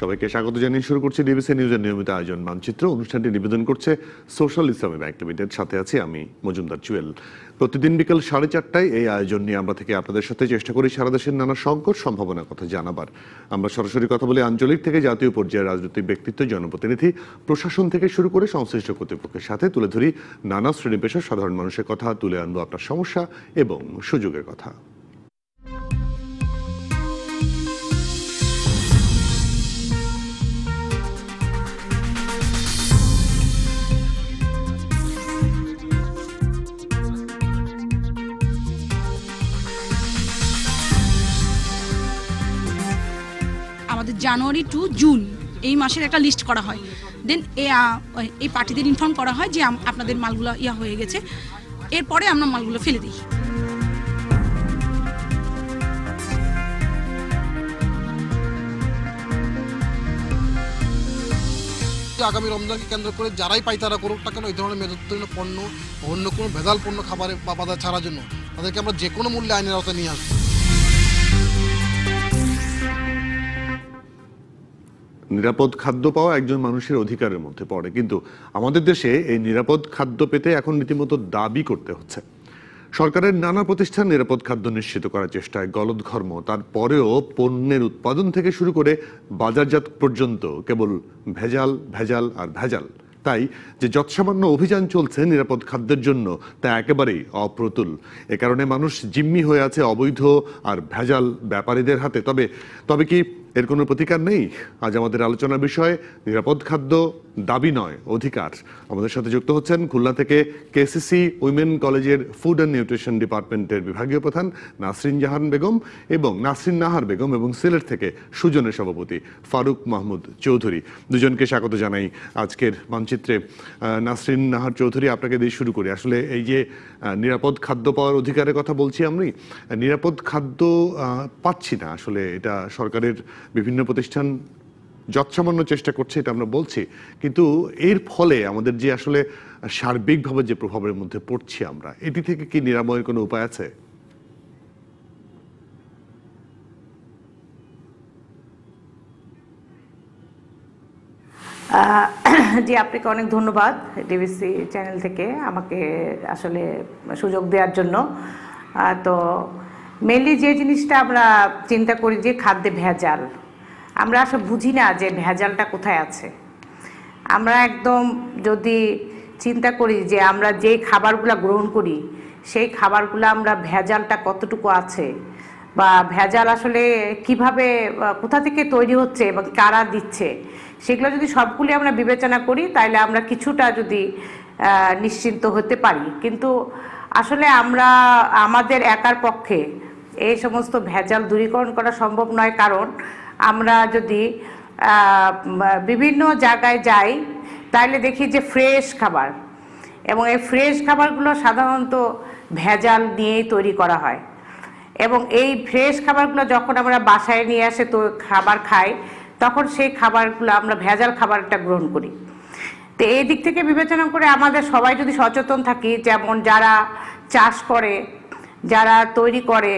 সবাইকে স্বাগত জানিয়ে শুরু করছি ডিবিসি নিউজের নিয়মিত আয়োজন মানচিত্র। অনুষ্ঠানটি নিবেদন করছে সোশ্যাল ইসলামী ব্যাংক লিমিটেড। সাথে আছি আমি মজুমদার জুয়েল। প্রতিদিন বিকাল 4:30টায় এই আয়োজন নিয়ে আমরা থেকে আপনাদের সাথে চেষ্টা করি সারা দেশের নানা সংকট সম্ভাবনার কথা জানাবার। আমরা সরাসরি কথা বলি আঞ্চলিক থেকে জাতীয় পর্যায়ের রাজনৈতিক ব্যক্তিত্ব, জনপ্রতিনিধি, প্রশাসন থেকে শুরু করে সংশ্লিষ্ট কর্তৃপক্ষের সাথে তুলে ধরি নানা শ্রেণী পেশার সাধারণ মানুষের কথা, তুলে আনবো আপনার সমস্যা এবং সুযোগের কথা। জানুয়ারি টু জুন এই মাসের একটা লিস্ট করা হয়, দেন এই পার্টিদের ইনফর্ম করা হয় যে আপনাদের মালগুলো হয়ে গেছে, এরপরে আমরা মালগুলো ফেলে দিই। আগামী রমজানকে কেন্দ্র করে যারাই পাইতারা করুক না কেন এই ধরনের মেধোত্তীর্ণ পণ্য, অন্য কোনো ভেজাল পণ্য খাবারে বা বাজার ছাড়ার জন্য তাদেরকে আমরা যে কোনো মূল্যে আইনের আওতায় নিয়ে আসবো। নিরাপদ খাদ্য পাওয়া একজন মানুষের অধিকারের মধ্যে পড়ে, কিন্তু আমাদের দেশে এই নিরাপদ খাদ্য পেতে এখন রীতিমতো দাবি করতে হচ্ছে। সরকারের নানা প্রতিষ্ঠান নিরাপদ খাদ্য নিশ্চিত করার চেষ্টায় গলদঘর্ম, তারপরেও পণ্যের উৎপাদন থেকে শুরু করে বাজারজাত পর্যন্ত কেবল ভেজাল ভেজাল আর ভেজাল। তাই যে যৎসামান্য অভিযান চলছে নিরাপদ খাদ্যের জন্য তা একেবারেই অপ্রতুল। এ কারণে মানুষ জিম্মি হয়ে আছে অবৈধ আর ভেজাল ব্যাপারীদের হাতে। তবে কি এর কোনো প্রতিকার নেই? আজ আমাদের আলোচনার বিষয় নিরাপদ খাদ্য দাবি নয়, অধিকার। আমাদের সাথে যুক্ত হচ্ছেন খুলনা থেকে কেসিসি উইমেন কলেজের ফুড অ্যান্ড নিউট্রিশন ডিপার্টমেন্টের বিভাগীয় প্রধান নাসরিন নাহার বেগম এবং সিলেট থেকে সুজনের সভাপতি ফারুক মাহমুদ চৌধুরী। দুজনকে স্বাগত জানাই আজকের মানচিত্রে। নাসরিন নাহার চৌধুরী, আপনাকে দিয়ে শুরু করি। আসলে এই যে নিরাপদ খাদ্য পাওয়ার অধিকারের কথা বলছি, আমি নিরাপদ খাদ্য পাচ্ছি না। আসলে এটা সরকারের বিভিন্ন প্রতিষ্ঠান যৎসামান্য চেষ্টা করছে, এটা আমরা বলছি, কিন্তু এর ফলে আমাদের যে আসলে সার্বিকভাবে যে প্রভাবের মধ্যে পড়ছি আমরা, এটি থেকে কি নিরাময়ের কোনো উপায় আছে? জি, আপনাকে অনেক ধন্যবাদ ডিবিসি চ্যানেল থেকে আমাকে আসলে সুযোগ দেওয়ার জন্য। তো মেনলি যে জিনিসটা আমরা চিন্তা করি যে খাদ্যে ভেজাল, আমরা আসলে বুঝি না যে ভেজালটা কোথায় আছে। আমরা একদম যদি চিন্তা করি যে আমরা যে খাবারগুলো গ্রহণ করি সেই খাবারগুলো আমরা ভেজালটা কতটুকু আছে বা ভেজাল আসলে কিভাবে কোথা থেকে তৈরি হচ্ছে এবং কারা দিচ্ছে, সেগুলো যদি সবগুলি আমরা বিবেচনা করি তাহলে আমরা কিছুটা যদি নিশ্চিন্ত হতে পারি। কিন্তু আসলে আমাদের একার পক্ষে এই সমস্ত ভেজাল দূরীকরণ করা সম্ভব নয়, কারণ আমরা যদি বিভিন্ন জায়গায় যাই তাহলে দেখি যে ফ্রেশ খাবার, এবং এই ফ্রেশ খাবারগুলো সাধারণত ভেজাল দিয়েই তৈরি করা হয়, এবং এই ফ্রেশ খাবারগুলো যখন আমরা বাসায় নিয়ে আসে তো খাবার খাই, তখন সেই খাবারগুলো আমরা ভেজাল খাবারটা গ্রহণ করি। তো এই দিক থেকে বিবেচনা করে আমাদের সবাই যদি সচেতন থাকি, যেমন যারা চাষ করে, যারা তৈরি করে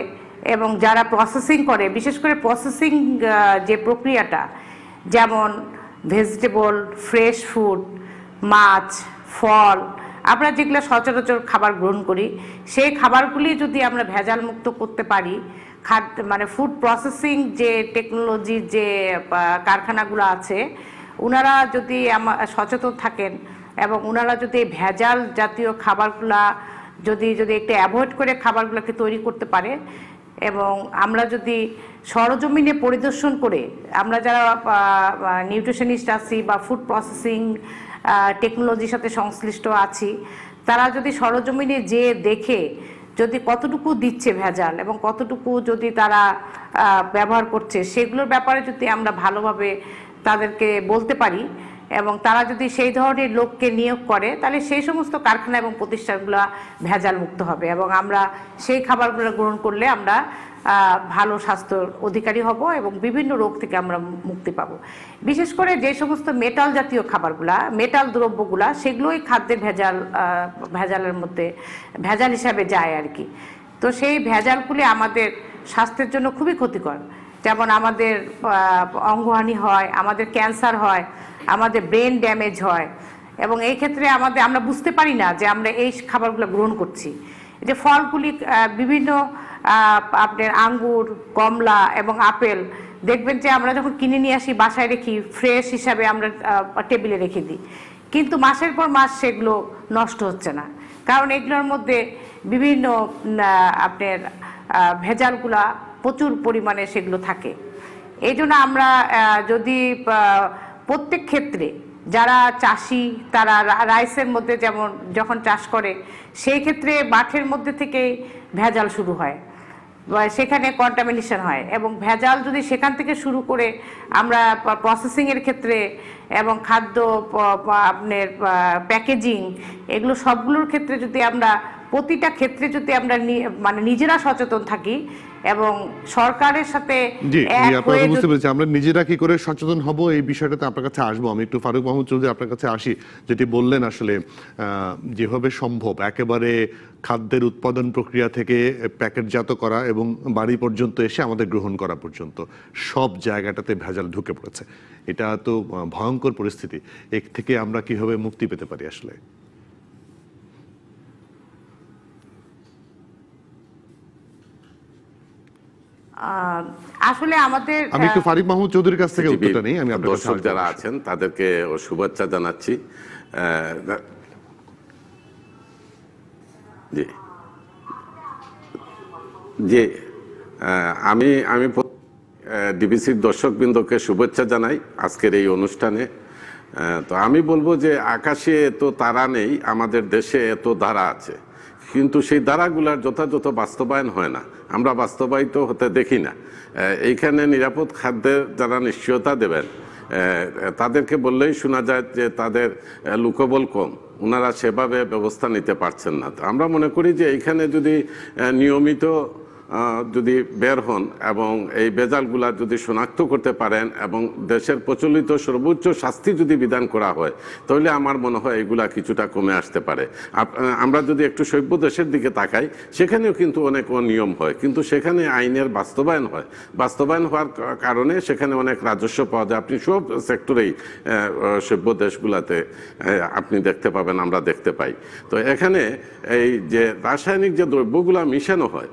এবং যারা প্রসেসিং করে, বিশেষ করে প্রসেসিং যে প্রক্রিয়াটা, যেমন ভেজিটেবল, ফ্রেশ ফুড, মাছ, ফল, আমরা যেগুলো সচরাচর খাবার গ্রহণ করি সেই খাবারগুলি যদি আমরা ভেজাল মুক্ত করতে পারি, মানে ফুড প্রসেসিং যে টেকনোলজির যে কারখানাগুলো আছে, ওনারা যদি সচেতন থাকেন এবং ওনারা যদি ভেজাল জাতীয় খাবারগুলা যদি একটু অ্যাভয়েড করে খাবারগুলোকে তৈরি করতে পারে, এবং আমরা যদি সরজমিনে পরিদর্শন করে, আমরা যারা নিউট্রিশনিস্ট আছি বা ফুড প্রসেসিং টেকনোলজির সাথে সংশ্লিষ্ট আছি, তারা যদি সরজমিনে যে দেখে যদি কতটুকু দিচ্ছে ভেজাল এবং কতটুকু যদি তারা ব্যবহার করছে, সেগুলোর ব্যাপারে যদি আমরা ভালোভাবে তাদেরকে বলতে পারি এবং তারা যদি সেই ধরনের লোককে নিয়োগ করে, তাহলে সেই সমস্ত কারখানা এবং প্রতিষ্ঠানগুলো ভেজাল মুক্ত হবে এবং আমরা সেই খাবারগুলো গ্রহণ করলে আমরা ভালো স্বাস্থ্যর অধিকারী হব এবং বিভিন্ন রোগ থেকে আমরা মুক্তি পাবো। বিশেষ করে যে সমস্ত মেটাল জাতীয় খাবারগুলা, মেটাল দ্রব্যগুলা, সেগুলোই খাদ্যের ভেজালের মধ্যে ভেজাল হিসাবে যায় আর কি। তো সেই ভেজালগুলি আমাদের স্বাস্থ্যের জন্য খুবই ক্ষতিকর। যেমন আমাদের অঙ্গহানি হয়, আমাদের ক্যান্সার হয়, আমাদের ব্রেন ড্যামেজ হয়, এবং এই ক্ষেত্রে আমরা বুঝতে পারি না যে আমরা এই খাবারগুলো গ্রহণ করছি। যে ফলগুলি বিভিন্ন আপনার আঙ্গুর, কমলা এবং আপেল দেখবেন যে আমরা যখন কিনে নিয়ে আসি বাসায় রেখি, ফ্রেশ হিসাবে আমরা টেবিলে রেখে দিই, কিন্তু মাসের পর মাস সেগুলো নষ্ট হচ্ছে না, কারণ এগুলোর মধ্যে বিভিন্ন আপনার ভেজালগুলা প্রচুর পরিমাণে সেগুলো থাকে। এই জন্য আমরা যদি প্রত্যেক ক্ষেত্রে যারা চাষি তারা রাইসের মধ্যে যেমন যখন চাষ করে সেই ক্ষেত্রে মাঠের মধ্যে থেকেই ভেজাল শুরু হয়, সেখানে কন্টামিনেশন হয়, এবং ভেজাল যদি সেখান থেকে শুরু করে আমরা প্রসেসিংয়ের ক্ষেত্রে এবং খাদ্য আপনার প্যাকেজিং এগুলো সবগুলোর ক্ষেত্রে যদি আমরা প্রতিটা ক্ষেত্রে যদি আমরা মানে নিজেরা সচেতন থাকি এবং সরকারের সাথে বুঝতে পেরেছি আমরা নিজেরা কি করে সচেতন হব এই বিষয়টাতে আপনার কাছে আসবো। আমি একটু ফারুক মাহমুদ চৌধুরী আপনার কাছে আসি। যেটি বললেন আসলে যেভাবে সম্ভব একেবারে খাদ্যের উৎপাদন প্রক্রিয়া থেকে প্যাকেটজাত করা এবং বাড়ি পর্যন্ত এসে আমাদের গ্রহণ করা পর্যন্ত সব জায়গাটাতে ভেজাল ঢুকে পড়েছে, এটা তো ভয়ঙ্কর পরিস্থিতি। এর থেকে আমরা কিভাবে মুক্তি পেতে পারি আসলে? আসলে আমাদের আমি একটু ফারিক মাহমুদ চৌধুরীর কাছ থেকে উত্তরটা নেই। আমি আপনার দর্শক যারা আছেন তাদেরকে শুভেচ্ছা জানাচ্ছি। জি জি আমি ডিবিসির দর্শকবৃন্দকে শুভেচ্ছা জানাই আজকের এই অনুষ্ঠানে। তো আমি বলবো যে আকাশে এত তারা নেই, আমাদের দেশে এত ধারা আছে, কিন্তু সেই ধারাগুলার যথাযথ বাস্তবায়ন হয় না, আমরা বাস্তবায়িত হতে দেখি না। এইখানে নিরাপদ খাদ্যের যারা নিশ্চয়তা দেবেন তাদেরকে বললেই শোনা যায় যে তাদের লোকবল কম, ওনারা সেভাবে ব্যবস্থা নিতে পারছেন না। তো আমরা মনে করি যে এইখানে যদি নিয়মিত যদি বের হন এবং এই ভেজালগুলা যদি শনাক্ত করতে পারেন এবং দেশের প্রচলিত সর্বোচ্চ শাস্তি যদি বিধান করা হয়, তাহলে আমার মনে হয় এগুলা কিছুটা কমে আসতে পারে। আমরা যদি একটু সভ্য দেশের দিকে তাকাই, সেখানেও কিন্তু অনেক অনিয়ম হয়, কিন্তু সেখানে আইনের বাস্তবায়ন হয়। বাস্তবায়ন হওয়ার কারণে সেখানে অনেক রাজস্ব পাওয়া যায়। আপনি সব সেক্টরেই সভ্য দেশগুলাতে আপনি দেখতে পাবেন, আমরা দেখতে পাই। তো এখানে এই যে রাসায়নিক যে দ্রব্যগুলা মিশানো হয়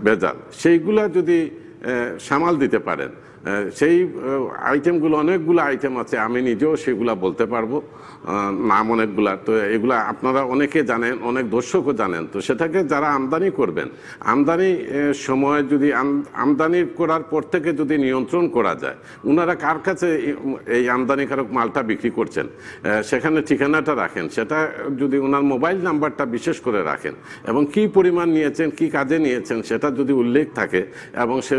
ভেজাল, সেইগুলা যদি সামাল দিতে পারেন, সেই আইটেমগুলো অনেকগুলো আইটেম আছে, আমি নিজেও সেগুলা বলতে পারবো নাম অনেকগুলা। তো এগুলা আপনারা অনেকে জানেন, অনেক দর্শকও জানেন। তো সেটাকে যারা আমদানি করবেন, আমদানি সময় যদি আমদানি করার পর থেকে যদি নিয়ন্ত্রণ করা যায়, ওনারা কার কাছে এই আমদানিকারক মালটা বিক্রি করছেন সেখানে ঠিকানাটা রাখেন, সেটা যদি ওনার মোবাইল নাম্বারটা বিশেষ করে রাখেন এবং কি পরিমাণ নিয়েছেন, কি কাজে নিয়েছেন সেটা যদি উল্লেখ থাকে এবং সে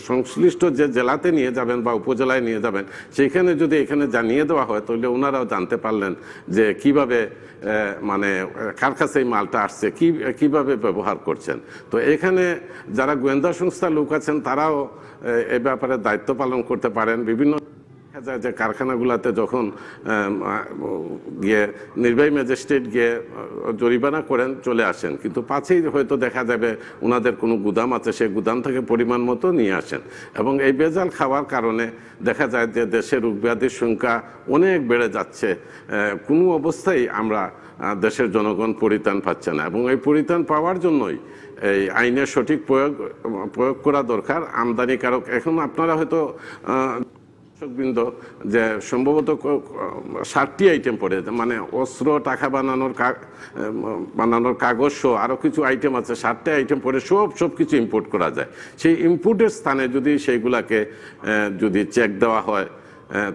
সংশ্লিষ্ট যে জেলাতে নিয়ে যাবেন বা উপজেলায় নিয়ে যাবেন সেইখানে যদি এখানে জানিয়ে দেওয়া হয়, তাহলে ওনারাও জানতে পারলেন যে কিভাবে মানে কার কাছে এই মালটা আসছে, কিভাবে ব্যবহার করছেন। তো এখানে যারা গোয়েন্দা সংস্থার লোক আছেন তারাও এ ব্যাপারে দায়িত্ব পালন করতে পারেন। বিভিন্ন দেখা যায় যে কারখানাগুলোতে যখন গিয়ে নির্বাহী ম্যাজিস্ট্রেট গিয়ে জরিমানা করেন চলে আসেন, কিন্তু পাছেই হয়তো দেখা যাবে ওনাদের কোনো গুদাম আছে, সেই গুদাম থেকে পরিমাণ মতো নিয়ে আসেন। এবং এই ভেজাল খাওয়ার কারণে দেখা যায় যে দেশের রোগ ব্যাধির সংখ্যা অনেক বেড়ে যাচ্ছে। কোনো অবস্থায় আমরা দেশের জনগণ পরিত্রাণ পাচ্ছে না, এবং এই পরিত্রাণ পাওয়ার জন্যই এই আইনের সঠিক প্রয়োগ করা দরকার। আমদানিকারক এখন আপনারা হয়তো দর্শকবৃন্দ যে সম্ভবত 60টি আইটেম পড়ে, মানে অস্ত্র, টাকা বানানোর কাগজ সহ আরও কিছু আইটেম আছে, 60টি আইটেম পড়ে সব কিছু ইম্পোর্ট করা যায়। সেই ইম্পোর্টের স্থানে যদি সেইগুলাকে যদি চেক দেওয়া হয়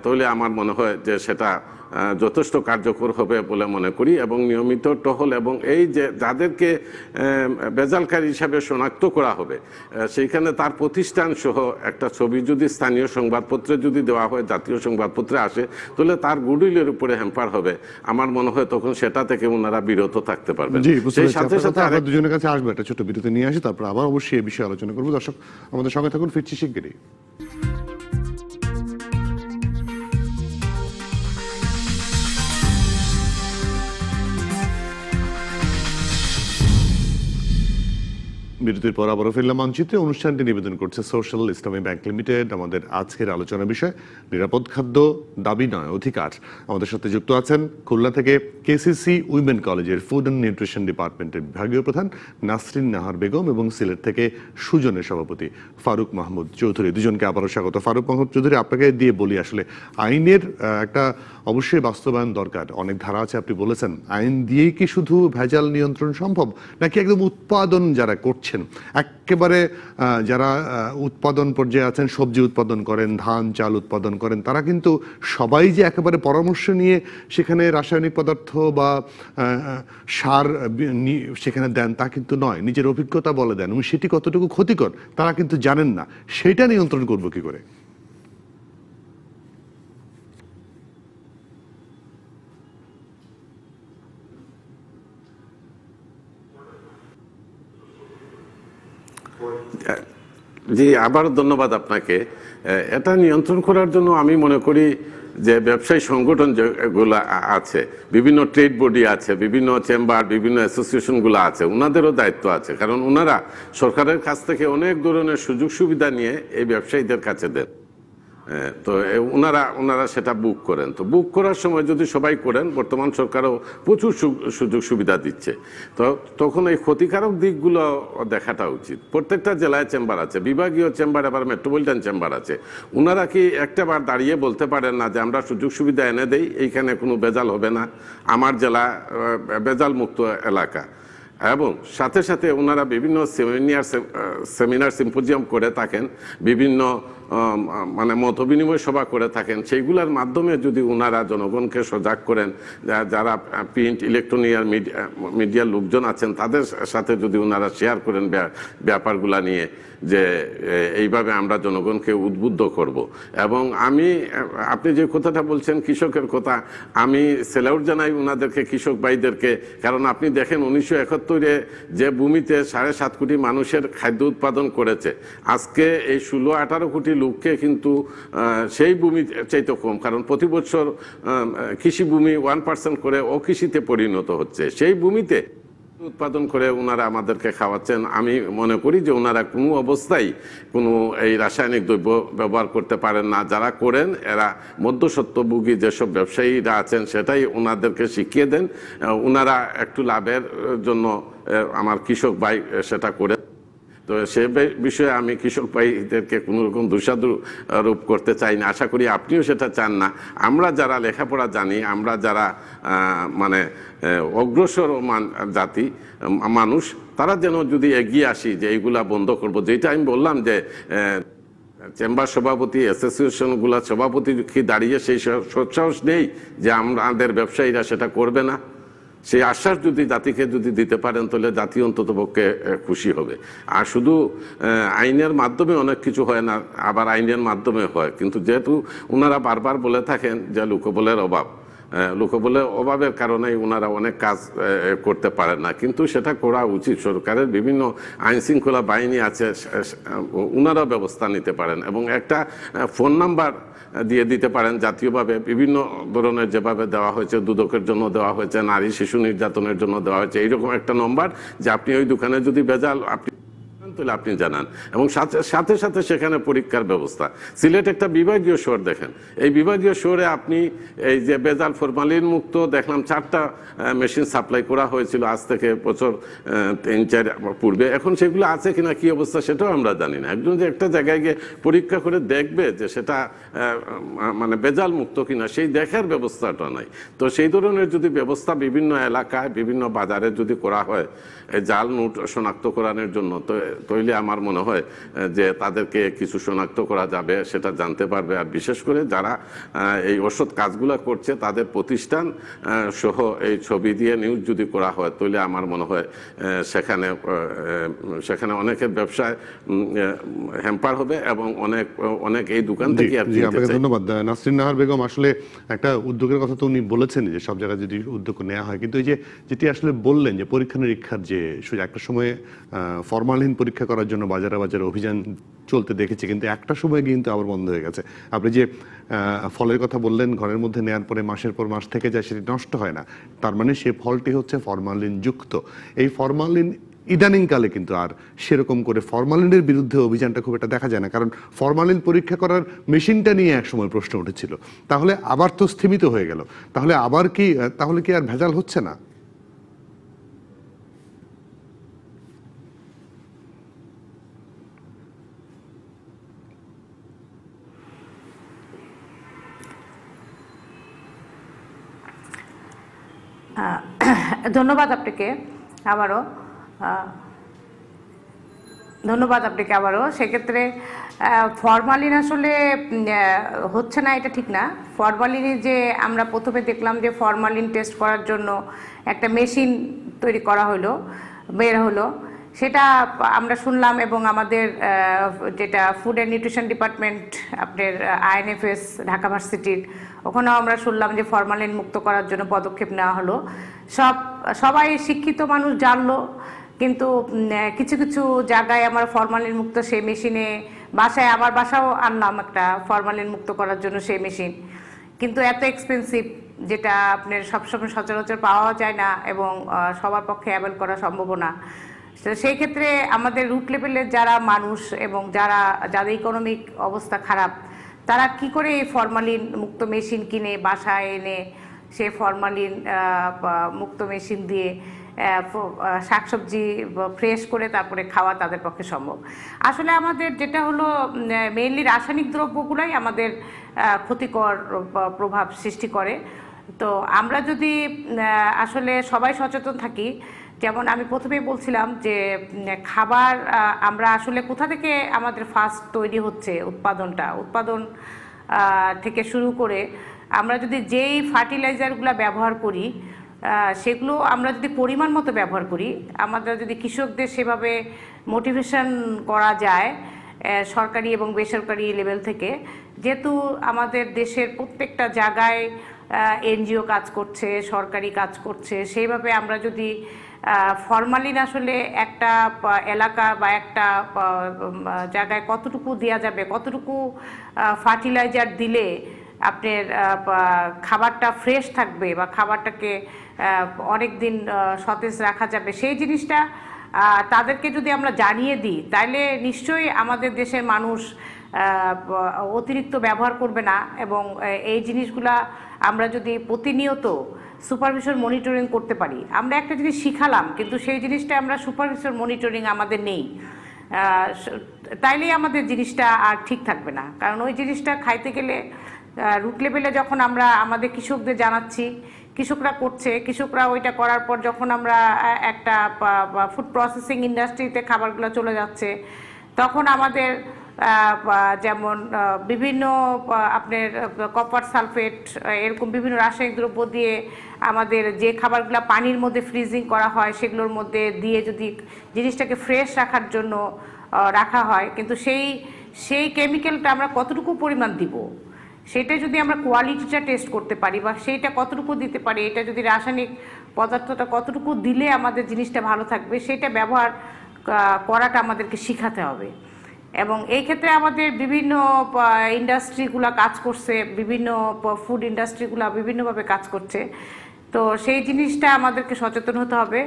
তাহলে আমার মনে হয় যে সেটা যথেষ্ট কার্যকর হবে বলে মনে করি। এবং নিয়মিত টহল এবং এই যে যাদেরকে ভেজালকারী হিসাবে শনাক্ত করা হবে সেইখানে তার প্রতিষ্ঠান সহ একটা ছবি যদি স্থানীয় সংবাদপত্রে যদি দেওয়া হয়, জাতীয় সংবাদপত্রে আসে, তাহলে তার গুডউইলের উপরে হ্যাম্পার হবে। আমার মনে হয় তখন সেটা থেকে ওনারা বিরত থাকতে পারবেন। সেই সাথে সাথে আমরা দুজনের কাছে আসবো, একটা ছোট বিরতি নিয়ে আসি, তারপর আবার অবশ্যই এই বিষয়ে আলোচনা করবো। দর্শক আমাদের সঙ্গে থাকুন, ফিরছি শিগগিরই। বিরতির পর আবারও ফিরলাম মানচিত্রে। অনুষ্ঠানটি নিবেদন করছে সোশ্যাল ইসলামী ব্যাংক লিমিটেড। আমাদের আজকের আলোচনার বিষয় নিরাপদ খাদ্য দাবি নয় অধিকার। আমাদের সাথে যুক্ত আছেন খুলনা থেকে কেসিসি উইমেন কলেজের ফুড অ্যান্ড নিউট্রিশন ডিপার্টমেন্টের বিভাগীয় প্রধান নাসরিন নাহার বেগম এবং সিলেট থেকে সুজনের সভাপতি ফারুক মাহমুদ চৌধুরী। দুজনকে আবারও স্বাগত। ফারুক মাহমুদ চৌধুরী, আপনাকে দিয়ে বলি, আসলে আইনের একটা অবশ্যই বাস্তবায়ন দরকার। অনেক ধারা আছে, আপনি বলেছেন। আইন দিয়েই কি শুধু ভেজাল নিয়ন্ত্রণ সম্ভব, নাকি একদম উৎপাদন যারা করছেন, একেবারে যারা উৎপাদন পর্যায়ে আছেন, সবজি উৎপাদন করেন, ধান চাল উৎপাদন করেন, তারা কিন্তু সবাই যে একেবারে পরামর্শ নিয়ে সেখানে রাসায়নিক পদার্থ বা সার সেখানে দেন তা কিন্তু নয়, নিজের অভিজ্ঞতা বলে দেন, এবং সেটি কতটুকু ক্ষতিকর তারা কিন্তু জানেন না। সেটা নিয়ন্ত্রণ করবো কি করে? জি, আবার ধন্যবাদ আপনাকে। এটা নিয়ন্ত্রণ করার জন্য আমি মনে করি যে ব্যবসায়ী সংগঠন যেগুলো আছে, বিভিন্ন ট্রেড বডি আছে, বিভিন্ন চেম্বার, বিভিন্ন অ্যাসোসিয়েশনগুলো আছে, ওনাদেরও দায়িত্ব আছে। কারণ ওনারা সরকারের কাছ থেকে অনেক ধরনের সুযোগ সুবিধা নিয়ে এই ব্যবসায়ীদের কাছে দেন। তো ওনারা সেটা বুক করেন। তো বুক করার সময় যদি সবাই করেন, বর্তমান সরকারও প্রচুর সুযোগ সুবিধা দিচ্ছে, তো তখন এই ক্ষতিকারক দিকগুলো দেখাটা উচিত। প্রত্যেকটা জেলায় চেম্বার আছে, বিভাগীয় চেম্বার, আবার মেট্রোপলিটন চেম্বার আছে। ওনারা কি একটাবার দাঁড়িয়ে বলতে পারেন না যে আমরা সুযোগ সুবিধা এনে দেই, এইখানে কোনো ভেজাল হবে না, আমার জেলা ভেজাল মুক্ত এলাকা? এবং সাথে সাথে ওনারা বিভিন্ন সেমিনার সিম্পোজিয়াম করে থাকেন, বিভিন্ন মানে মত বিনিময় সভা করে থাকেন। সেইগুলোর মাধ্যমে যদি ওনারা জনগণকে সজাগ করেন, যারা প্রিন্ট ইলেকট্রনিক আর মিডিয়ার লোকজন আছেন, তাদের সাথে যদি ওনারা শেয়ার করেন ব্যাপারগুলা নিয়ে, যে এইভাবে আমরা জনগণকে উদ্বুদ্ধ করব। এবং আপনি যে কথাটা বলছেন কৃষকের কথা, আমি সেলাউট জানাই ওনাদেরকে, কৃষক ভাইদেরকে। কারণ আপনি দেখেন 1971-এ যে ভূমিতে 7.5 কোটি মানুষের খাদ্য উৎপাদন করেছে, আজকে এই 16-18 কোটি লোককে কিন্তু সেই ভূমি চাইতে কম। কারণ প্রতি বছর কৃষি ভূমি 1% করে অকৃষিতে পরিণত হচ্ছে। সেই ভূমিতে উৎপাদন করে ওনারা আমাদেরকে খাওয়াচ্ছেন। আমি মনে করি যে ওনারা কোনো অবস্থায় কোনো এই রাসায়নিক দ্রব্য ব্যবহার করতে পারেন না। যারা করেন এরা মধ্যস্বত্বভোগী যেসব ব্যবসায়ীরা আছেন, সেটাই ওনাদেরকে শিখিয়ে দেন। ওনারা একটু লাভের জন্য আমার কৃষক ভাই সেটা করে। তো সে বিষয়ে আমি কৃষক ভাইদেরকে কোনো রকম দোষারোপ করতে চাই না, আশা করি আপনিও সেটা চান না। আমরা যারা লেখাপড়া জানি, আমরা যারা মানে অগ্রসর জাতি মানুষ, তারা যেন যদি এগিয়ে আসি যে এইগুলা বন্ধ করব। যেটা আমি বললাম যে চেম্বার সভাপতি, অ্যাসোসিয়েশনগুলোর সভাপতি কি দাঁড়িয়ে সেই সৎসাহস নেই যে আমাদের ব্যবসায়ীরা সেটা করবে না? সেই আশ্বাস যদি জাতিকে যদি দিতে পারেন, তাহলে জাতি অন্তত পক্ষে খুশি হবে। আর শুধু আইনের মাধ্যমে অনেক কিছু হয় না, আবার আইনের মাধ্যমে হয়। কিন্তু যেহেতু ওনারা বারবার বলে থাকেন যে লোকবলের অভাব, লোকবলের অভাবের কারণেই ওনারা অনেক কাজ করতে পারেন না, কিন্তু সেটা করা উচিত। সরকারের বিভিন্ন আইন শৃঙ্খলা বাহিনী আছে, ওনারা ব্যবস্থা নিতে পারেন। এবং একটা ফোন নাম্বার দিয়ে দিতে পারেন জাতীয়ভাবে, বিভিন্ন ধরনের যেভাবে দেওয়া হয়েছে, দুদকের জন্য দেওয়া হয়েছে, নারী শিশু নির্যাতনের জন্য দেওয়া হয়েছে, এইরকম একটা নম্বর, যে আপনি ওই দোকানে যদি ভেজাল তাহলে আপনি জানান। এবং সাথে সাথে সেখানে পরীক্ষার ব্যবস্থা। সিলেট একটা বিভাগীয় শহর, দেখেন এই বিভাগীয় শহরে আপনি এই যে ভেজাল ফরমালিন মুক্ত দেখলাম 4টা মেশিন সাপ্লাই করা হয়েছিল আজ থেকে বছর 3-4 পূর্বে। এখন সেগুলো আছে কিনা, কি অবস্থা, সেটাও আমরা জানি না। একজন যে একটা জায়গায় গিয়ে পরীক্ষা করে দেখবে যে সেটা মানে ভেজাল মুক্ত কিনা, সেই দেখার ব্যবস্থাটা নাই। তো সেই ধরনের যদি ব্যবস্থা বিভিন্ন এলাকায়, বিভিন্ন বাজারে যদি করা হয় জাল নোট শনাক্তকরণের জন্য, তো তাইলে আমার মনে হয় যে তাদেরকে কিছু শনাক্ত করা যাবে, সেটা জানতে পারবে। আর বিশেষ করে যারা এই অসৎ কাজগুলো করছে তাদের প্রতিষ্ঠান সহ এই ছবি দিয়ে নিউজ যদি করা হয় তাহলে আমার মনে হয় সেখানে অনেকের ব্যবসায় হ্যাম্পার হবে এবং অনেক এই দোকান থেকে আর কিনতে আপনাকে চাইবে। ধন্যবাদ। নাসরিন নাহার বেগম, আসলে একটা উদ্যোগের কথা তো উনি বলেছেন যে সব জায়গায় যদি উদ্যোগ নেওয়া হয়, কিন্তু এই যে যেটি আসলে বললেন যে পরীক্ষা নিরীক্ষার যে একটা সময় ফরমালহীন পরীক্ষা করার জন্য বাজারে বাজারে অভিযান চলতে দেখেছি, কিন্তু একটা সময় কিন্তু আবার বন্ধ হয়ে গেছে। আপনি যে ফলের কথা বললেন, ঘরের মধ্যে নেওয়ার পরে মাসের পর মাস থেকে যায়, সেটি নষ্ট হয় না, তার মানে সে ফলটি হচ্ছে ফরমালিন যুক্ত। এই ফরমালিন ইদানিংকালে কিন্তু আর সেরকম করে ফরমালিনের বিরুদ্ধে অভিযানটা খুব একটা দেখা যায় না, কারণ ফরমালিন পরীক্ষা করার মেশিনটা নিয়ে একসময় প্রশ্ন উঠেছিল। তাহলে আবার তো স্থিমিত হয়ে গেল, তাহলে কি আর ভেজাল হচ্ছে না? ধন্যবাদ আপনাকে আবারও। সেক্ষেত্রে ফরমালিন আসলে হচ্ছে না এটা ঠিক না। ফরমালিনে যে আমরা প্রথমে দেখলাম যে ফরমালিন টেস্ট করার জন্য একটা মেশিন তৈরি করা বের হলো, সেটা আমরা শুনলাম, এবং আমাদের যেটা ফুড অ্যান্ড নিউট্রিশন ডিপার্টমেন্ট আপনার INFS ঢাকা ভার্সিটির, ওখানেও আমরা শুনলাম যে ফরমালিন মুক্ত করার জন্য পদক্ষেপ নেওয়া হলো। সবাই শিক্ষিত মানুষ জানলো, কিন্তু কিছু কিছু জায়গায় আমরা ফরমালিন মুক্ত সেই মেশিনে আমার বাসাও আনলাম একটা ফরমালিন মুক্ত করার জন্য সেই মেশিন, কিন্তু এত এক্সপেন্সিভ যেটা আপনার সবসময় সচরাচর পাওয়া যায় না এবং সবার পক্ষে অ্যাভেল করা সম্ভব না। সেই ক্ষেত্রে আমাদের রুট লেভেলের যারা মানুষ এবং যাদের ইকোনমিক অবস্থা খারাপ, তারা কি করে এই ফরমালিন মুক্ত মেশিন কিনে বাসায় এনে সেই ফরমালিন মুক্ত মেশিন দিয়ে শাকসবজি ফ্রেশ করে তারপরে খাওয়া তাদের পক্ষে সম্ভব? আসলে আমাদের যেটা হলো মেইনলি রাসায়নিক দ্রব্যগুলোই আমাদের ক্ষতিকর প্রভাব সৃষ্টি করে। তো আমরা যদি আসলে সবাই সচেতন থাকি, যেমন আমি প্রথমেই বলছিলাম যে খাবার আমরা আসলে কোথা থেকে আমাদের ফার্স্ট তৈরি হচ্ছে, উৎপাদন থেকে শুরু করে আমরা যদি যেই ফার্টিলাইজারগুলো ব্যবহার করি সেগুলো আমরা যদি পরিমাণ মতো ব্যবহার করি, আমাদের যদি কৃষকদের সেভাবে মোটিভেশন করা যায় সরকারি এবং বেসরকারি লেভেল থেকে, যেহেতু আমাদের দেশের প্রত্যেকটা জায়গায় NGO কাজ করছে, সরকারি কাজ করছে, সেইভাবে আমরা যদি ফরমালিন আসলে একটা এলাকা বা একটা জায়গায় কতটুকু দেওয়া যাবে, কতটুকু ফার্টিলাইজার দিলে আপনার খাবারটা ফ্রেশ থাকবে বা খাবারটাকে অনেক দিন সতেজ রাখা যাবে, সেই জিনিসটা তাদেরকে যদি আমরা জানিয়ে দিই, তাহলে নিশ্চয়ই আমাদের দেশের মানুষ অতিরিক্ত ব্যবহার করবে না। এবং এই জিনিসগুলা আমরা যদি প্রতিনিয়ত সুপারভিশন মনিটরিং করতে পারি, আমরা একটা জিনিস শিখালাম কিন্তু সেই জিনিসটা আমরা সুপারভিশন মনিটরিং আমাদের নেই, তাইলেই আমাদের জিনিসটা আর ঠিক থাকবে না। কারণ ওই জিনিসটা খাইতে গেলে রুট লেভেলে যখন আমরা আমাদের কৃষকদের জানাচ্ছি, কৃষকরা করছে, কৃষকরা ওইটা করার পর যখন আমরা একটা ফুড প্রসেসিং ইন্ডাস্ট্রিতে খাবারগুলো চলে যাচ্ছে, তখন আমাদের যেমন বিভিন্ন আপনার কপার সালফেট এরকম বিভিন্ন রাসায়নিক দ্রব্য দিয়ে আমাদের যে খাবারগুলো পানির মধ্যে ফ্রিজিং করা হয় সেগুলোর মধ্যে দিয়ে যদি জিনিসটাকে ফ্রেশ রাখার জন্য রাখা হয়, কিন্তু সেই কেমিক্যালটা আমরা কতটুকু পরিমাণ দিব, সেটা যদি আমরা কোয়ালিটিটা টেস্ট করতে পারি বা সেইটা কতটুকু দিতে পারি, এটা যদি রাসায়নিক পদার্থটা কতটুকু দিলে আমাদের জিনিসটা ভালো থাকবে, সেটা ব্যবহার করাটা আমাদেরকে শিখাতে হবে। এবং এই ক্ষেত্রে আমাদের বিভিন্ন ইন্ডাস্ট্রিগুলো কাজ করছে, বিভিন্ন ফুড ইন্ডাস্ট্রিগুলো বিভিন্নভাবে কাজ করছে। তো সেই জিনিসটা আমাদেরকে সচেতন হতে হবে।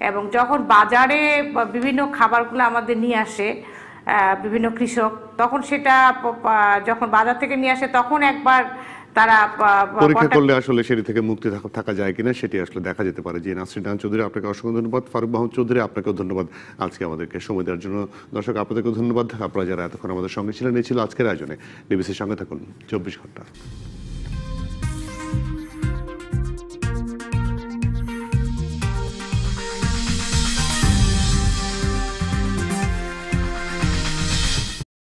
এবং যখন বাজারে বিভিন্ন খাবারগুলো আমাদের নিয়ে আসে বিভিন্ন কৃষক, তখন সেটা যখন বাজার থেকে নিয়ে আসে তখন একবার তারা পরীক্ষা করলে আসলে সেটি থেকে মুক্তি থাকা যায় কিনা সেটি আসলে দেখা যেতে পারে। জি নাসরিন নাহার চৌধুরী, আপনাকে অসংখ্য ধন্যবাদ। ফারুক মাহমুদ চৌধুরী, আপনাকেও ধন্যবাদ আজকে আমাদেরকে সময় দেওয়ার জন্য। দর্শক আপনাদেরকেও ধন্যবাদ, আপনারা যারা এতক্ষণ আমাদের সঙ্গে ছিলেন। এই ছিল আজকের আয়োজনে। ডিবিসির সঙ্গে থাকুন 24 ঘন্টা।